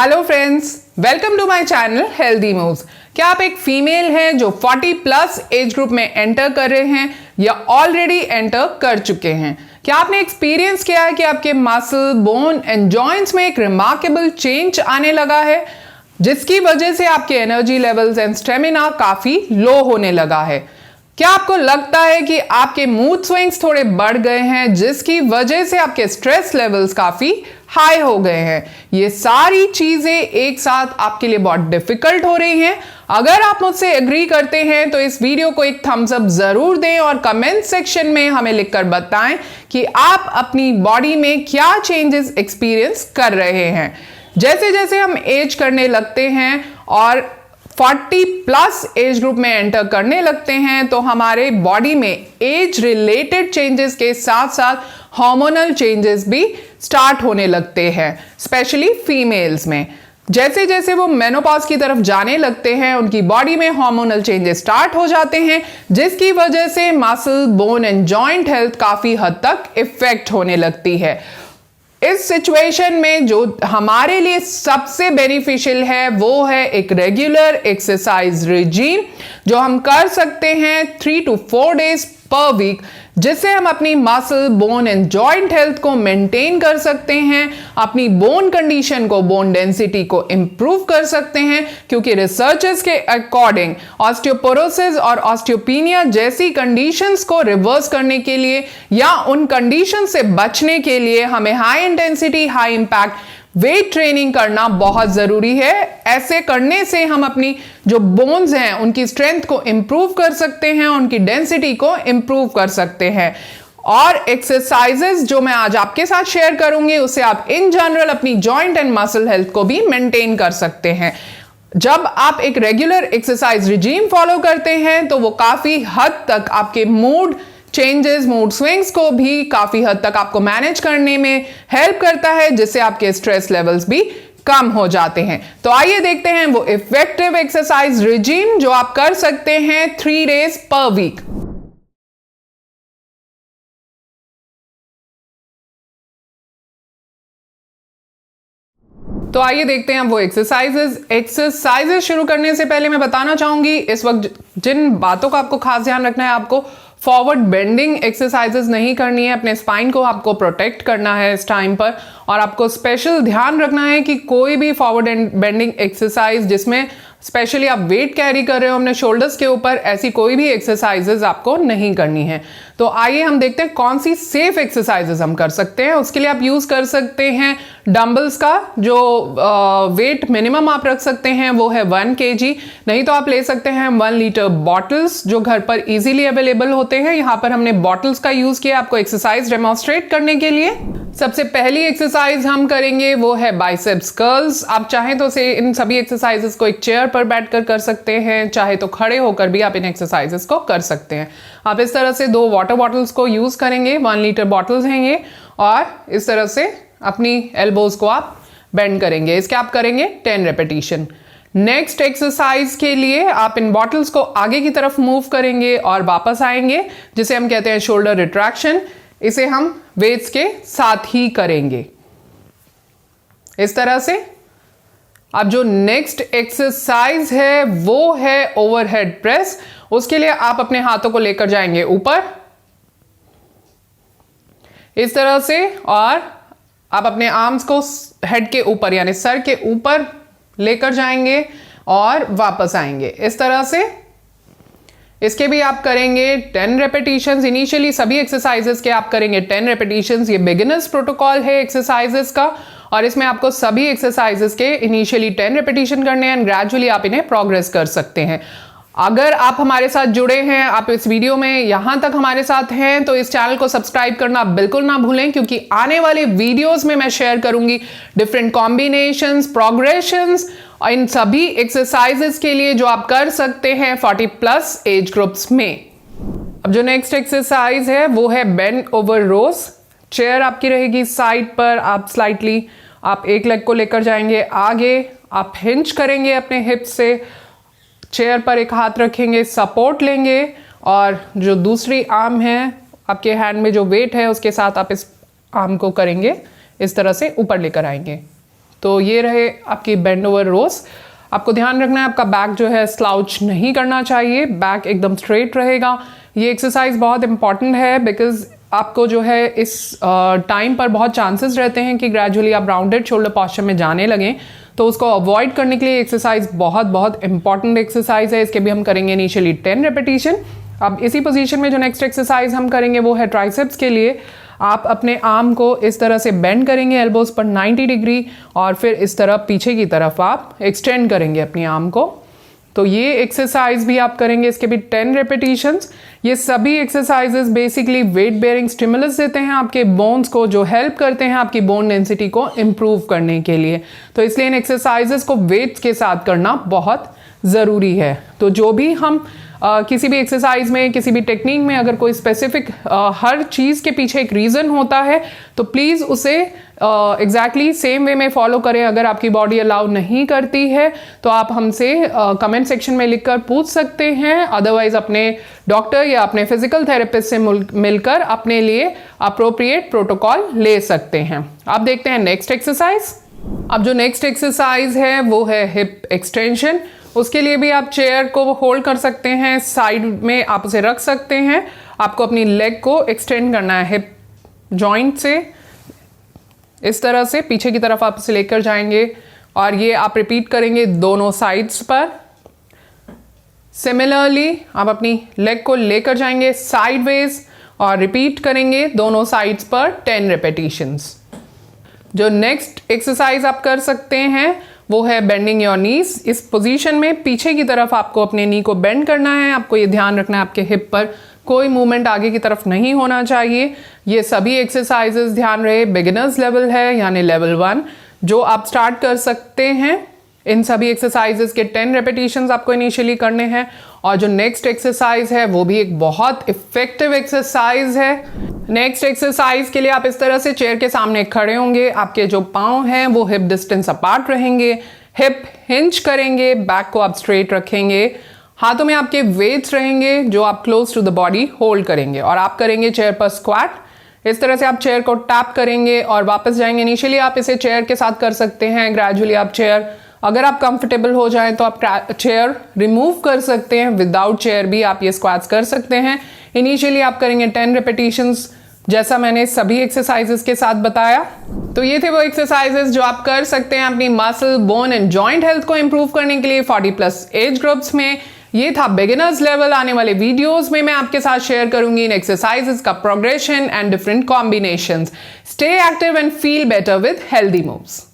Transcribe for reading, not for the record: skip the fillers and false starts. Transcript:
Hello friends, welcome to my channel healthy moves. क्या आप एक फीमेल हैं जो 40 प्लस एज ग्रुप में एंटर कर रहे हैं या ऑलरेडी एंटर कर चुके हैं? क्या आपने एक्सपीरियंस किया है कि आपके मसल, बोन एंड जॉइंट्स में एक रिमार्केबल चेंज आने लगा है, जिसकी वजह से आपके एनर्जी लेवल्स एंड स्टेमिना काफी लो होने लगा है? क्या आपको लगता है कि आपके मूड स्विंग्स थोड़े बढ़ गए हैं, जिसकी वजह से आपके स्ट्रेस लेवल्स काफी हाई हो गए हैं? ये सारी चीजें एक साथ आपके लिए बहुत डिफिकल्ट हो रही हैं। अगर आप मुझसे एग्री करते हैं तो इस वीडियो को एक थम्स अप जरूर दें और कमेंट सेक्शन में हमें लिखकर बताएं कि आप अपनी बॉडी में क्या चेंजेस एक्सपीरियंस कर रहे हैं। जैसे जैसे हम एज करने लगते हैं और 40 प्लस एज ग्रुप में एंटर करने लगते हैं तो हमारे बॉडी में एज रिलेटेड चेंजेस के साथ साथ हार्मोनल चेंजेस भी स्टार्ट होने लगते हैं, स्पेशली फीमेल्स में। जैसे जैसे वो मेनोपॉज की तरफ जाने लगते हैं उनकी बॉडी में हार्मोनल चेंजेस स्टार्ट हो जाते हैं, जिसकी वजह से muscle, bone and joint health काफी हद तक इफेक्ट होने लगती है। इस सिचुएशन में जो हमारे लिए सबसे बेनिफिशियल है वो है एक रेगुलर एक्सरसाइज रिजीम जो हम कर सकते हैं 3 to 4 डेज पर वीक, जिससे हम अपनी muscle, bone and joint health को मेंटेन कर सकते हैं, अपनी बोन कंडीशन को, बोन डेंसिटी को इंप्रूव कर सकते हैं। क्योंकि रिसर्चर्स के अकॉर्डिंग ऑस्टियोपोरोसिस और ऑस्टियोपीनिया जैसी कंडीशंस को रिवर्स करने के लिए या उन कंडीशन से बचने के लिए हमें high intensity, high impact weight training करना बहुत जरूरी है। ऐसे करने से हम अपनी जो बोन्स हैं उनकी स्ट्रेंथ को इंप्रूव कर सकते हैं, उनकी डेंसिटी को इंप्रूव कर सकते हैं। और एक्सरसाइजेस जो मैं आज आपके साथ शेयर करूंगी उससे आप इन जनरल अपनी जॉइंट एंड मसल हेल्थ को भी मेंटेन कर सकते हैं। जब आप एक रेगुलर एक्सरसाइज रिजीम फॉलो करते हैं तो वो काफी हद तक आपके मूड चेंजेस, मूड स्विंग्स को भी काफी हद तक आपको मैनेज करने में हेल्प करता है, जिससे आपके स्ट्रेस लेवल्स भी कम हो जाते हैं। तो आइए देखते हैं वो इफेक्टिव एक्सरसाइज रिजीम जो आप कर सकते हैं 3 डेज पर वीक। तो आइए देखते हैं वो एक्सरसाइजेस शुरू करने से पहले मैं बताना चाहूंगी इस वक्त जिन बातों का आपको खास ध्यान रखना है। आपको फॉरवर्ड बेंडिंग एक्सरसाइजेस नहीं करनी है, अपने स्पाइन को आपको प्रोटेक्ट करना है इस टाइम पर। और आपको स्पेशल ध्यान रखना है कि कोई भी फॉरवर्ड बेंडिंग एक्सरसाइज जिसमें स्पेशली आप वेट कैरी कर रहे हो अपने शोल्डर्स के ऊपर, ऐसी कोई भी एक्सरसाइजेस आपको नहीं करनी है। तो आइए हम देखते हैं कौन सी सेफ एक्सरसाइजेस हम कर सकते हैं। उसके लिए आप यूज कर सकते हैं डंबल्स का, जो वेट मिनिमम आप रख सकते हैं वो है 1 kg। नहीं तो आप ले सकते हैं 1 लीटर बॉटल्स जो घर पर इजीली अवेलेबल होते हैं। यहाँ पर हमने बॉटल्स का यूज किया आपको एक्सरसाइज डेमोन्स्ट्रेट करने के लिए। सबसे पहली एक्सरसाइज हम करेंगे वो है बाइसेप्स कर्ल्स। आप चाहें तो इन सभी एक्सरसाइजेस को एक चेयर पर बैठकर कर सकते हैं, चाहे तो खड़े होकर भी आप इन एक्सरसाइजेस को कर सकते हैं। आप इस तरह से 2 वाटर बॉटल्स को यूज करेंगे, 1 लीटर बॉटल्स हैं ये, और इस तरह से अपनी एल्बोज को आप बेंड करेंगे। इसके आप करेंगे 10 रेपिटेशन। नेक्स्ट एक्सरसाइज के लिए आप इन बॉटल्स को आगे की तरफ मूव करेंगे और वापस आएंगे, जिसे हम कहते हैं शोल्डर रिट्रैक्शन। इसे हम वेट्स के साथ ही करेंगे इस तरह से। अब जो नेक्स्ट एक्सरसाइज है वो है ओवरहेड प्रेस। उसके लिए आप अपने हाथों को लेकर जाएंगे ऊपर इस तरह से, और आप अपने आर्म्स को हेड के ऊपर यानी सर के ऊपर लेकर जाएंगे और वापस आएंगे इस तरह से। इसके भी आप करेंगे 10 रेपिटेशंस। इनिशियली सभी एक्सरसाइजेस के आप करेंगे 10 रेपिटेशंस। ये बिगिनर्स प्रोटोकॉल है एक्सरसाइजेस का, और इसमें आपको सभी एक्सरसाइजेस के इनिशियली 10 रेपिटेशन करने हैं एंड ग्रेजुअली आप इन्हें प्रोग्रेस कर सकते हैं। अगर आप हमारे साथ जुड़े हैं, आप इस वीडियो में यहां तक हमारे साथ हैं, तो इस चैनल को सब्सक्राइब करना बिल्कुल ना भूलें, क्योंकि आने वाले वीडियोस में मैं शेयर करूंगी डिफरेंट कॉम्बिनेशंस, प्रोग्रेशंस इन सभी एक्सरसाइजेस के लिए जो आप कर सकते हैं 40 प्लस एज ग्रुप्स में। अब जो नेक्स्ट एक्सरसाइज है वो है बेंड ओवर रोज। चेयर आपकी रहेगी साइड पर, आप स्लाइटली आप एक लेग को लेकर जाएंगे आगे, आप हिंज करेंगे अपने हिप से, चेयर पर एक हाथ रखेंगे, सपोर्ट लेंगे, और जो दूसरी आर्म है आपके हैंड में जो वेट है उसके साथ आप इस आर्म को करेंगे इस तरह से ऊपर लेकर आएंगे। तो ये रहे आपकी बेंड ओवर रोज। आपको ध्यान रखना है आपका बैक जो है स्लाउच नहीं करना चाहिए, बैक एकदम स्ट्रेट रहेगा। ये एक्सरसाइज बहुत इंपॉर्टेंट है बिकॉज आपको जो है इस टाइम पर बहुत चांसेस रहते हैं कि ग्रेजुअली आप राउंडेड शोल्डर पॉस्चर में जाने लगें, तो उसको अवॉइड करने के लिए एक्सरसाइज बहुत इंपॉर्टेंट एक्सरसाइज है। इसके भी हम करेंगे इनिशियली 10 रेपिटेशन। अब इसी पोजीशन में जो नेक्स्ट एक्सरसाइज हम करेंगे वो है ट्राइसेप्स के लिए। आप अपने आर्म को इस तरह से बेंड करेंगे एल्बोज पर 90 डिग्री और फिर इस तरह पीछे की तरफ आप एक्सटेंड करेंगे अपनी आर्म को। तो ये एक्सरसाइज भी आप करेंगे, इसके भी 10 रेपिटेशंस। ये सभी exercises basically weight bearing stimulus देते हैं आपके बोन्स को, जो हेल्प करते हैं आपकी बोन डेंसिटी को इम्प्रूव करने के लिए। तो इसलिए इन एक्सरसाइजेस को वेट्स के साथ करना बहुत ज़रूरी है। तो जो भी हम किसी भी एक्सरसाइज में, किसी भी टेक्निक में अगर कोई स्पेसिफिक हर चीज़ के पीछे एक रीज़न होता है तो प्लीज़ उसे एग्जैक्टली सेम वे में फॉलो करें। अगर आपकी बॉडी अलाउ नहीं करती है तो आप हमसे कमेंट सेक्शन में लिखकर पूछ सकते हैं, अदरवाइज अपने डॉक्टर या अपने फिजिकल थेरेपिस्ट से मिलकर अपने लिए अप्रोप्रिएट प्रोटोकॉल ले सकते हैं। आप देखते हैं नेक्स्ट एक्सरसाइज। अब जो नेक्स्ट एक्सरसाइज है वो है हिप एक्सटेंशन। उसके लिए भी आप चेयर को होल्ड कर सकते हैं, साइड में आप उसे रख सकते हैं। आपको अपनी लेग को एक्सटेंड करना है हिप जॉइंट से, इस तरह से पीछे की तरफ आप इसे लेकर जाएंगे और ये आप रिपीट करेंगे दोनों साइड्स पर। सिमिलरली आप अपनी लेग को लेकर जाएंगे साइडवेज और रिपीट करेंगे दोनों साइड्स पर 10 रेपिटेशंस। जो नेक्स्ट एक्सरसाइज आप कर सकते हैं वो है बेंडिंग योर नीज। इस पोजीशन में पीछे की तरफ आपको अपने नी को बेंड करना है। आपको ये ध्यान रखना है आपके हिप पर कोई मूवमेंट आगे की तरफ नहीं होना चाहिए। ये सभी एक्सरसाइजेस ध्यान रहे बिगिनर्स लेवल है, यानी लेवल 1 जो आप स्टार्ट कर सकते हैं। इन सभी एक्सरसाइजेस के 10 रेपिटेशंस आपको इनिशियली करने हैं। और जो नेक्स्ट एक्सरसाइज है वो भी एक बहुत इफेक्टिव एक्सरसाइज है। नेक्स्ट एक्सरसाइज के लिए आप इस तरह से चेयर के सामने खड़े होंगे, आपके जो पाँव हैं वो हिप डिस्टेंस अपार्ट रहेंगे, हिप हिंज करेंगे, बैक को आप स्ट्रेट रखेंगे, हाथों में आपके वेट्स रहेंगे जो आप close to the body hold करेंगे और आप करेंगे चेयर पर स्क्वाट। इस तरह से आप चेयर को टैप करेंगे और वापस जाएंगे। इनिशियली आप इसे चेयर के साथ कर सकते हैं, ग्रेजुअली आप चेयर, अगर आप कंफर्टेबल हो जाएं तो आप चेयर रिमूव कर सकते हैं, विदाउट चेयर भी आप ये स्क्वाट्स कर सकते हैं। इनिशियली आप करेंगे 10 रेपिटेशंस जैसा मैंने सभी एक्सरसाइजेस के साथ बताया। तो ये थे वो एक्सरसाइजेस जो आप कर सकते हैं अपनी muscle, bone and joint health को इंप्रूव करने के लिए 40+ एज ग्रुप्स में। ये था बिगिनर्स लेवल। आने वाले वीडियोस में मैं आपके साथ शेयर करूंगी इन एक्सरसाइजेस का progression and different combinations. Stay active and feel better with healthy moves.